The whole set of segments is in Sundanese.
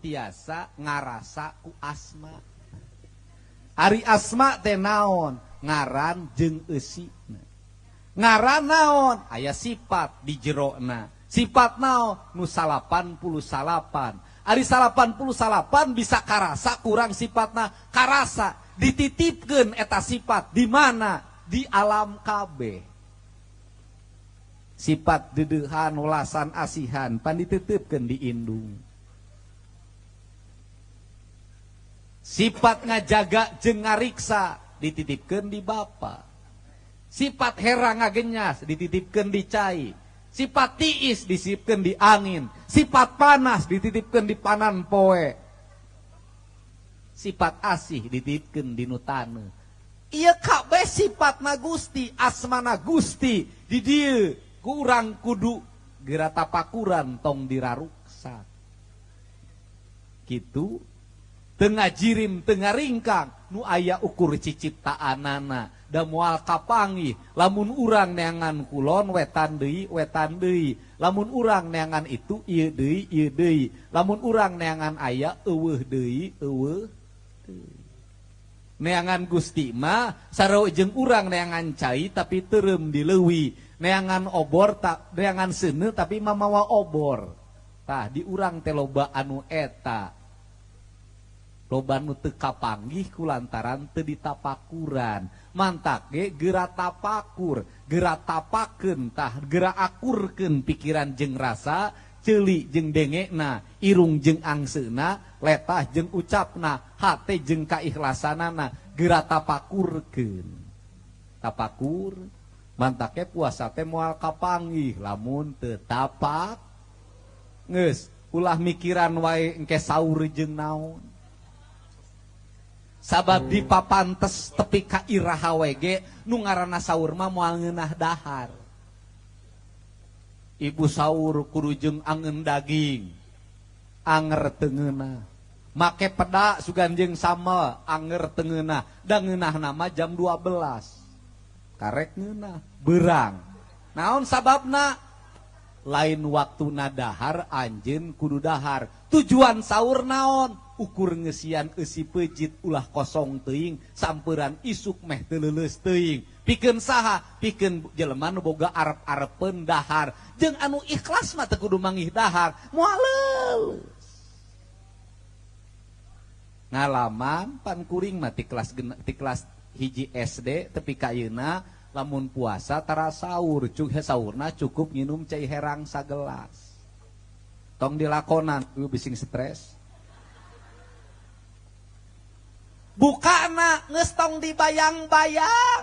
tiasa ngarasa ku asma. Ari asma teh naon? Ngaran jeung eusina. Ngaran naon? Aya sifat di jerona. Sifat naon? Nu 88. Ari 88 bisa karasa kurang sifatna karasa. Dititipkeun eta sifat di mana? Di alam kabeh. Sifat dedeuhan, welasan, asihan pan dititipkeun di indung. Sifat ngajaga jeung ngariksa dititipkeun di bapa. Sifat herang ngagenyas dititipkeun di cai. Sifat tiis disipkeun di angin. Sifat panas dititipkeun di panan poe. Sifat asih dititipkeun di nu taneuh. Ieu kabeh sifatna Gusti, asmana Gusti. Di dieu ku urang kudu geura tapakuran tong diraruksa. Kitu teu ngajirim teu ngaringkang nu aya ukur ciciptaanana. Da moal kapanggih lamun urang neangan kulon wetan deui lamun urang neangan itu ieu deui lamun urang neangan aya eueuh deui neangan Gusti mah sarua jeung urang neangan cai tapi teureum dileuwi neangan obor tak neangan seuneu tapi mamawa obor tah di urang teh loba anu eta loba nu teu kapanggih kulantaran teu ditapakuran. Mantak ge geura tapakur, geura tapakeun tah geura akurkeun pikiran jeung rasa, ceuli jeung dengena, irung jeung angseuna, letah jeung ucapna, hate jeung kaikhlasanana, geura tapakurkeun. Tapakur mantak ge puasa teh moal kapanggih lamun teu tapak. Geus ulah mikiran wae engke saur jeung naon. Sabab di papantes tepi ka iraha we nu ngaranna saur mah moal ngeunah dahar. Ibu saur kudu jeung angeun daging. Anger teu ngeunah. Make peda sugan jeung sambal anger teu ngeunah. Da ngeunahna mah jam 12. Karek ngeunah beurang. Naon sababna? Lain waktuna dahar anjeun kudu dahar. Tujuan saur naon? Ukur ngesian eusi peujit ulah kosong teuing sampeuran isuk meh teu leuleus teuing. Pikeun saha? Pikeun jelema nu boga arep-arepeun dahar. Jeung anu ikhlas mah teu kudu manggih dahar, moal leuleus. Ngalaman pan kuring mah ti kelas hiji SD tepi ka ayeuna lamun puasa tara saur, saurna cukup nginum cai herang sagelas. Tong dilakonan, bising stres. Bukana geus tong dibayang-bayang.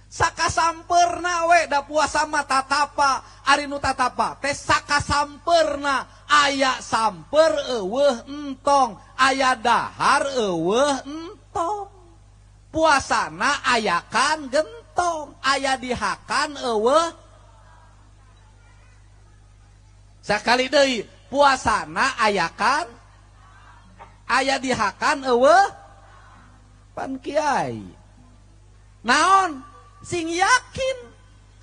Sakasampeurna we da puasa mah tatapa, ari nu tatapa teh sakasampeurna aya samper eueuh entong, aya dahar eueuh entong. Puasana ayakan gentong, aya dihakan eueuh. Sakali deui, puasana ayakan aya dihakan eueuh. Pan kiai naon sing yakin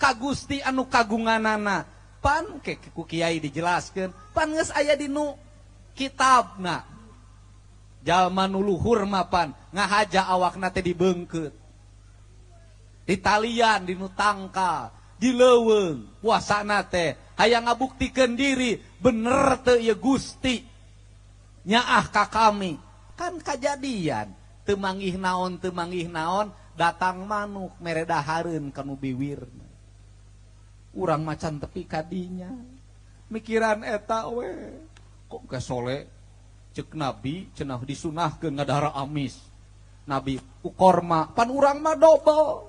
ka Gusti anu kagunganana pan ku kiai dijelaskeun pan geus aya di nu kitabna jalma nu luhur mah pan ngahaja awakna teh dibeungkeut ditalian di nu tangkal di leuweung puasana teh hayang ngabuktikeun diri bener teu ieu Gusti nyaah ka kami kan kajadian teu manggih naon datang manuk mere dahareun kanu biwirna urang macan tepi kadinya mikiran eta we kok gesole ceuk nabi cenah disunahkeun ngadahar amis nabi ku korma pan urang mah double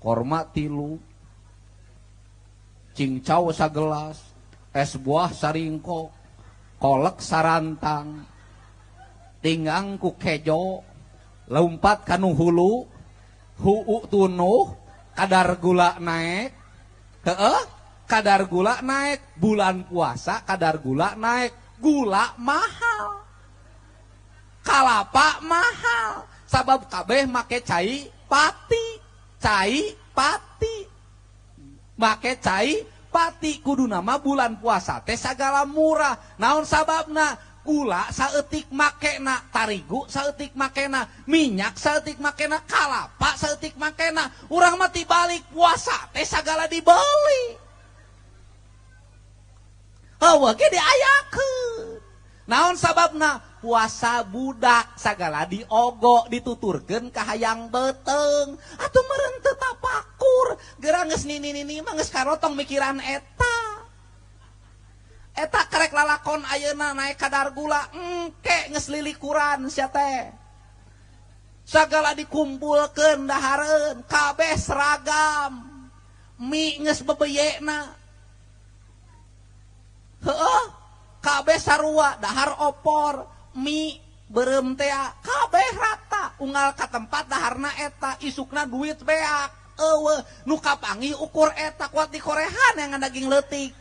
korma 3 cincau sagelas es buah saringkok kolek sarantang tinggang ku kejo lompat kanu hulu huu tunuh kadar gula naik kadar gula naik bulan puasa kadar gula naik gula mahal kalapa mahal sabab kabeh make cai pati make cai pati kudu nama bulan puasa teh sagala murah naon sababna gula saeutik makena, tarigu saeutik makena, minyak saeutik makena, kalapa saeutik makena. Urang mah tibalik puasa teh sagala dibeli. Hawa ge diayakeun. Naon sababna? Puasa budak sagala diogo dituturkeun ka hayang beteung. Atuh meureun teu tapakur, geura geus nini-nini mah geus karotong mikiran eta. Eta karek lalakon ayeuna naek kadar gula engke geus lilikuran sia teh. Sagala dikumpulkeun dahareun kabeh seragam. Mi geus bebeyena. Heueuh, kabeh sarua dahar opor, mi beureum teh kabeh rata. Unggal ka tempat daharna eta isukna duit beak. Eueuh, nu kapanggih ukur eta kuat dikorehan yang daging leutik.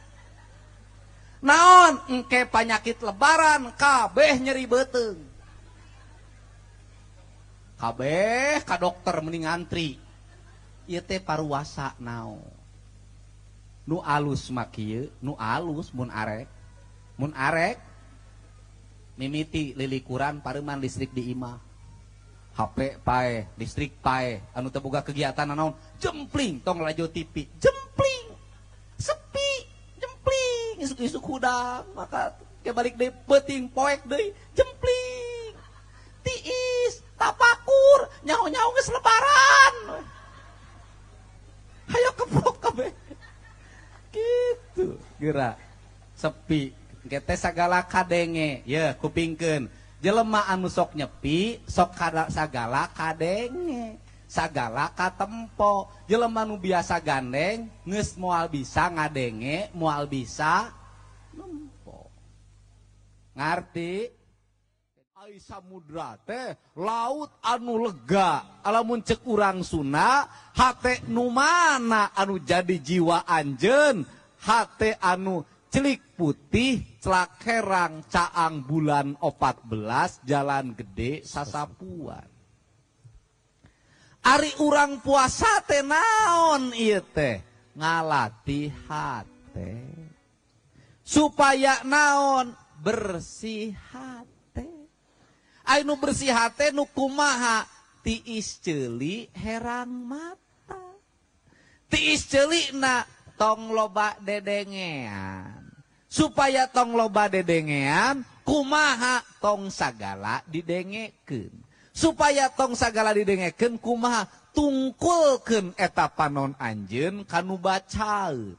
Naon engke penyakit lebaran kabeh nyeri beuteung. Kabeh ka dokter mending ngantri. Ieu teh paruwasa naon. Nu alus mah kieu, nu alus mun arek. Mun arek mimiti lilikuran pareuman listrik di imah. HP pae, listrik pae, anu teu boga kegiatan naon? Jempling tong lajo TV. Jempling. Sepi, jempling. Isuk-isuk hudang, maka ke balik deui peuting poek deui, jempling. Tiis, tapakur, nyaho-nyaho geus lebaran. Hayo keprok kabeh. Gitu, geura sepi. Kita sagala kadenge, ya kupingkeun. Jelema anu sok nyepi, sok sagala kadenge, sagala katempo. Jelema anu biasa gandeng, geus moal bisa ngadenge, moal bisa nempo. Ngarti? Ai samudra teh laut anu lega, alamun cek urang Sunda, hate nu mana anu jadi jiwa anjeun, hate anu celik putih, celak herang, caang bulan 14, jalan gede sasapuan. Ari urang puasa teh naon ieu teh? Ngalatih hate. Supaya naon? Bersih hate. Anu bersih hate nu kumaha? Tiis ceuli herang mata. Tiis ceuli na tong loba dedengean. Supaya tong loba dedengean, kumaha tong sagala didengekeun. Supaya tong sagala didengekeun, kumaha tungkulkeun eta panon anjeun kanu bacaeun.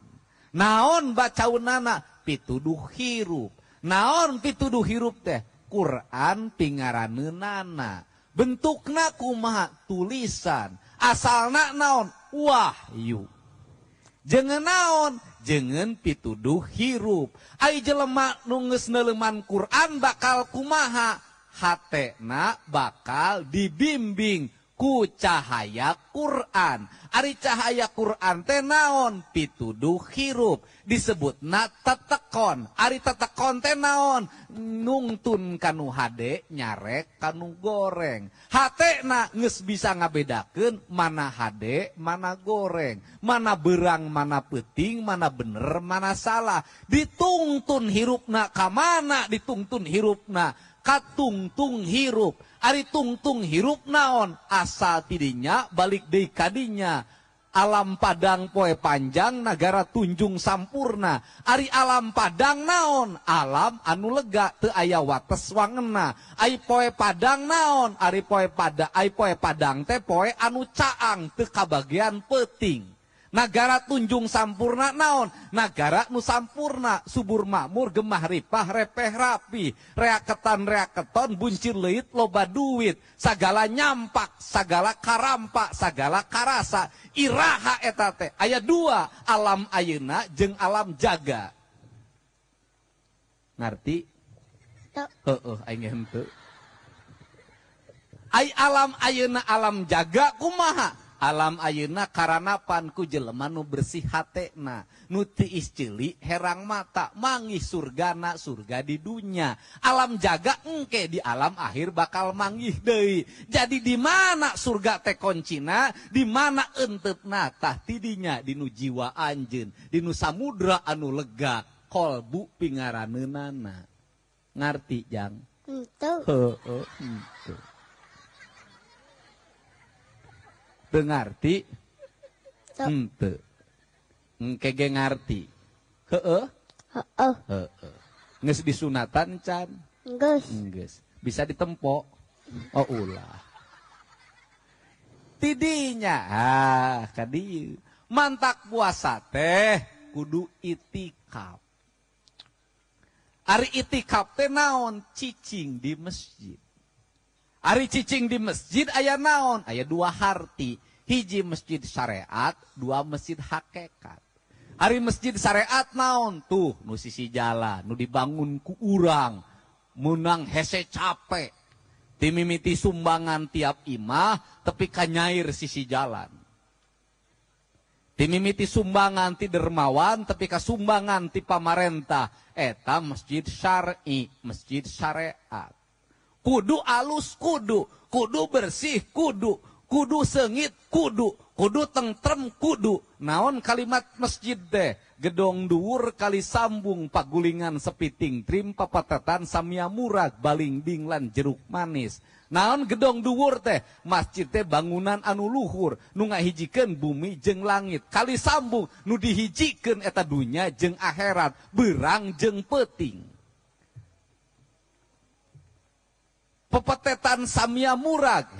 Naon bacaunana? Pituduh hirup. Naon pituduh hirup teh? Quran pingaraneunana. Bentukna kumaha? Tulisan. Asalna naon? Wahyu. Jangan naon, jangan pituduh hirup. Ai jelema nu geus neuleuman Quran bakal kumaha? Hatena bakal dibimbing ku cahaya Quran. Ari cahaya Quran teh naon? Pituduh hirup. Disebutna tetekon. Ari tetekon teh naon? Nungtun kanu hade nyarek kanu goreng. Hatena geus bisa ngabedakeun mana hade, mana goreng, mana beurang, mana peuting, mana bener, mana salah. Ditungtun hirupna ka mana? Ditungtun hirupna katungtung hirup. Ari tungtung hirup naon? Asal tidinya balik deui kadinya. Alam Padang poe panjang nagara tunjung sampurna. Ari alam Padang naon? Alam anu lega teu aya wates wangena. Ai poe Padang naon? Ari poe Padang teh poe anu caang teu kabagian peuting. Nagara tunjung sampurna naon? Nagara nu sampurna, subur makmur, gemah ripah, repeh rapi, reaketan buncir leuit, loba duit, sagala nyampak, sagala karampak, sagala karasa, iraha eta teh. Aya dua, alam ayeuna jeung alam jaga. Ngarti? Heueuh aing henteu. Ai alam ayeuna alam jaga kumaha? Alam ayeuna karanapan ku jelema nu bersih hatena, nu tiis ceuli herang mata, manggih surgana surga di dunya. Alam jaga engke di alam akhir bakal manggih deui. Jadi di mana surga teh koncina, di mana enteutna tah tidinya dinu jiwa anjeun, dinu samudra anu lega, kolbu pingaraneunana. Ngarti jang? Henteu. Heueuh, henteu. Teu ngarti? Henteu. Engke ngarti. Heueuh? Heeh. Heeh. Geus disunatan can? Geus. Geus. Bisa ditempo? Oh ulah. Tidinya kadieu. Mantak puasa teh kudu itikaf. Ari itikaf teh naon? Cicing di masjid. Ari cicing di masjid aya naon? Aya dua harti. Hiji masjid syariat, dua masjid hakikat. Ari masjid syariat naon? Tuh nu sisi jalan, nu dibangun ku urang. Menang hese capek. Timimiti sumbangan tiap imah, tapi kanyair sisi jalan. Timimiti sumbangan ti dermawan, tapi kasumbangan ti pamarentah. Eta masjid syar'i, masjid syariat. Kudu alus kudu, kudu bersih kudu, kudu sengit kudu, kudu tentrem kudu. Naon kalimat masjid deh? Gedong dhuwur kali sambung pagulingan sepiting trim papatetan samia murag balingbing lan jeruk manis. Naon gedong dhuwur teh? Masjid teh bangunan anu luhur nu ngahijikeun bumi jeung langit. Kali sambung nu dihijikeun eta dunya jeung akhirat, beurang jeung peuting. Pepetetan samia murag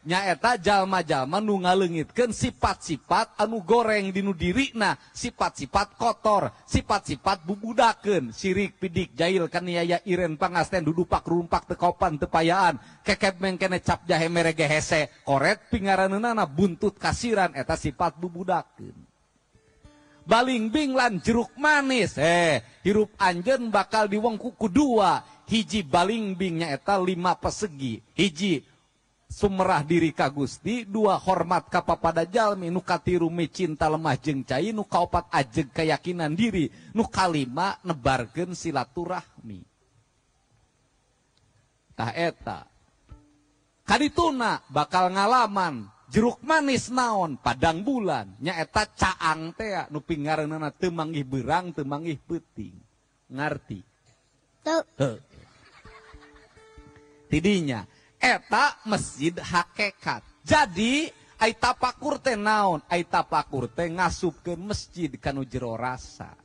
nyaeta jalma-jalma nu ngaleungitkeun sifat-sifat anu goreng dinu dirina, sifat-sifat kotor, sifat-sifat bubudakeun, sirik pidik jail kaniaya iren pangasten dudupak rumpak tekopan tepayaan kekep mengkene cap jahe merege hese koret pingaranana buntut kasiran eta sifat bubudakeun. Balingbing lan jeruk manis hirup anjeun bakal diwengku kudua. Hiji balingbing nyaeta 5 pesegi, hiji sumerah diri ka Gusti, 2 hormat ka papada jalmi, nu katiru cinta lemah jeung cai, nu kaopat ajeg keyakinan diri, nu kalima nebarkeun silaturahmi. Tah eta kadituna bakal ngalaman jeruk manis naon? Padang bulan nyaeta caang teh nu pingareunana teu manggih beurang teu manggih peuting. Ngarti? Teu. Tidinya eta masjid hakikat. Jadi ai tapakur teh naon? Ai tapakur teh ngasupkeun masjid kanu jero rasa.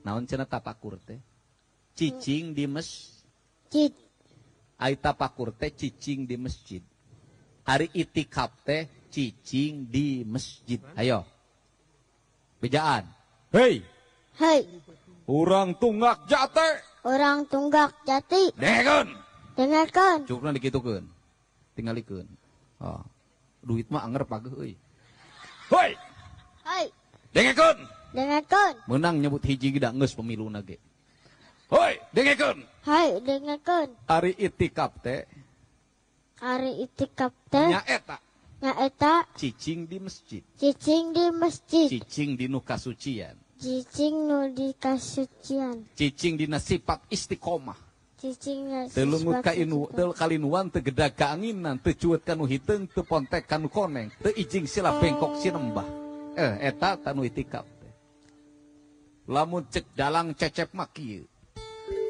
Naon cenah tapakur teh? Cicing di masjid. Ai tapakur teh cicing di masjid. Ari itikaf teh cicing di masjid. Ayo. Bejaan. Hei. Hei. Urang tunggak jate. Urang tunggak jati. Dengarkeun. Dengarkan. Cukupna dikitukeun. Tingalikeun. Oh. Duit mah anger pageuh euy. Hoi. Hai. Dengarkeun. Dengarkan. Menang nyebut hiji gida geus pemiluna ge. Hoi, dengarkeun. Hai, dengarkan. Ari itikaf teh. Ari itikaf teh. Nyaeta. Nyaeta. Cicing di masjid. Cicing di masjid. Cicing di nu kasucian. Cicing nu di kasucian. Cicing dina sifat istiqomah. Cicing Telungut ka inu, tel kalinuan teu gedag ka anginan, teu cuet kanu hiteung, teu pontek kanu koneng, teu ijing sila bengkok sinembah. Eta tanu itikaf teh. Lamun cek dalang cecep mah kieu.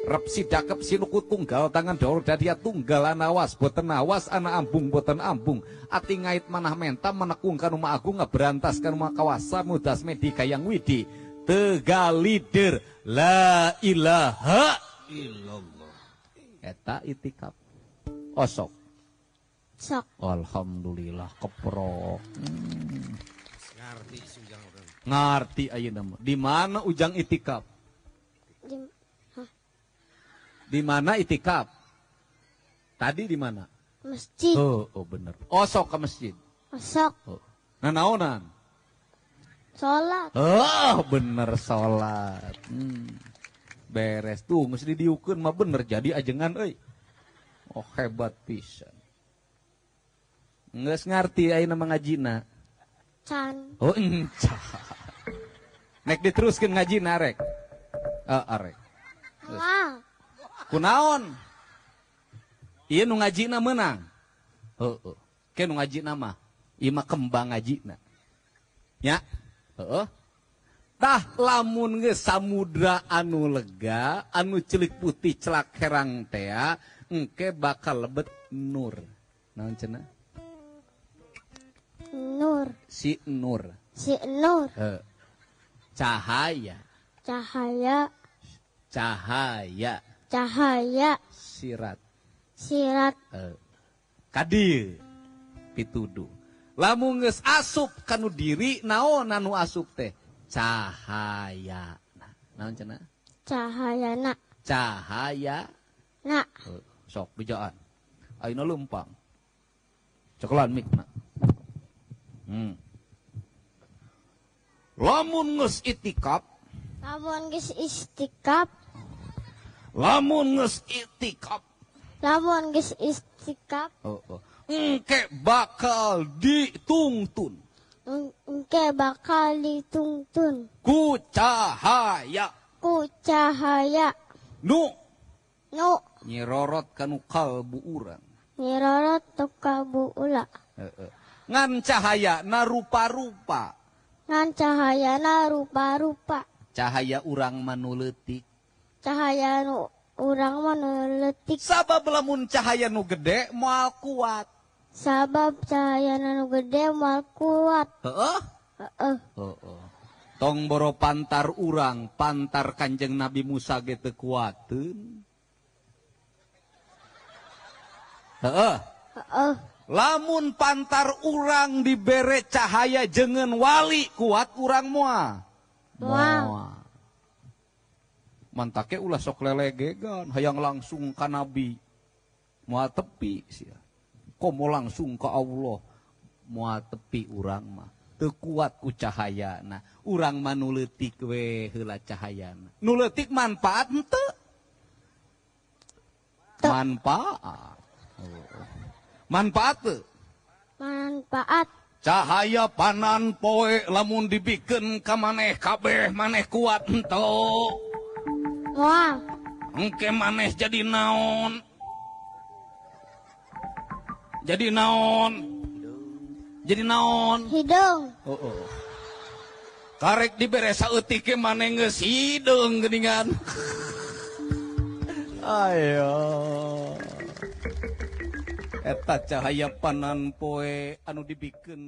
Rep sidakep sinukut tunggal tangan daur dadia tunggal anawas boten awas ana ambung boten ambung. Ati ngait manah menta menekung kanu ma agung ngaberantas kanu ma kawasa mudas medi kayang widi. Tegalider la ilaha illallah. Eta itikaf. Osok. Sok. Alhamdulillah keprok. Ngarti ayeuna mah. Di mana ujang itikaf? Di mana itikaf? Tadi di mana? Masjid. Oh bener. Osok ke masjid. Osok. Oh. Nah naonan? Salat. Oh bener salat. Beres tuh mesti diukeun mah bener jadi ajengan euy. Oh hebat pisan. Geus ngarti ayeuna mah ngajina. Can. Oh enca. Nek diteruskeun ngajina rek. Arek. Ah. Kunaon? Ieu nu ngajina meunang. Heueuh. Ke nu ngajina mah ieu mah kembang ngajina. Nya? Heeh. tah lamun geus samudra anu lega anu celik putih celak herang tea engke bakal lebet nur naon cenah Nur. si nur Si Nur. cahaya Cahaya. cahaya Cahaya. sirat Sirat. kadieu pituduh lamun geus asup kanu diri naon anu asup teh cahaya naon cenah Cahayana. cahaya Nak. sok bijaan ayeuna leumpang cokelan mikna lamun geus itikaf Lamun geus istikaf. lamun geus itikaf Lamun geus istikaf. engke bakal ditungtun Engke bakal dituntun ku cahaya ku cahaya nu nu nyirorot kanu kalbu urang nyirorot tukabu ula ngan cahaya na rupa-rupa ngan cahayana rupa-rupa cahaya urang manuleutik cahaya nu urang mah nu leutik sabab lamun cahaya nu gede moal kuat sabab cahayana nu gede moal kuat. heeh tong boro pantar urang pantar Kanjeng Nabi Musa ge teu kuateun heeh lamun pantar urang dibere cahaya jengen wali kuat urang moal mantake ulah sok lelegegan hayang langsung ka Nabi moal tepi sia komo langsung ka Allah moal tepi urang mah teu kuat ku cahayana urang mah nu leutik we heula cahayana nu leutik manfaat henteu manfaat teu manfaat cahaya panan poe lamun dibikeun ka maneh kabeh maneh kuat henteu moal engke maneh jadi naon jadi naon hidung karek dibere saeutik ke maneh geus hideung geuningan ayo eta cahaya panan poe anu dibikeun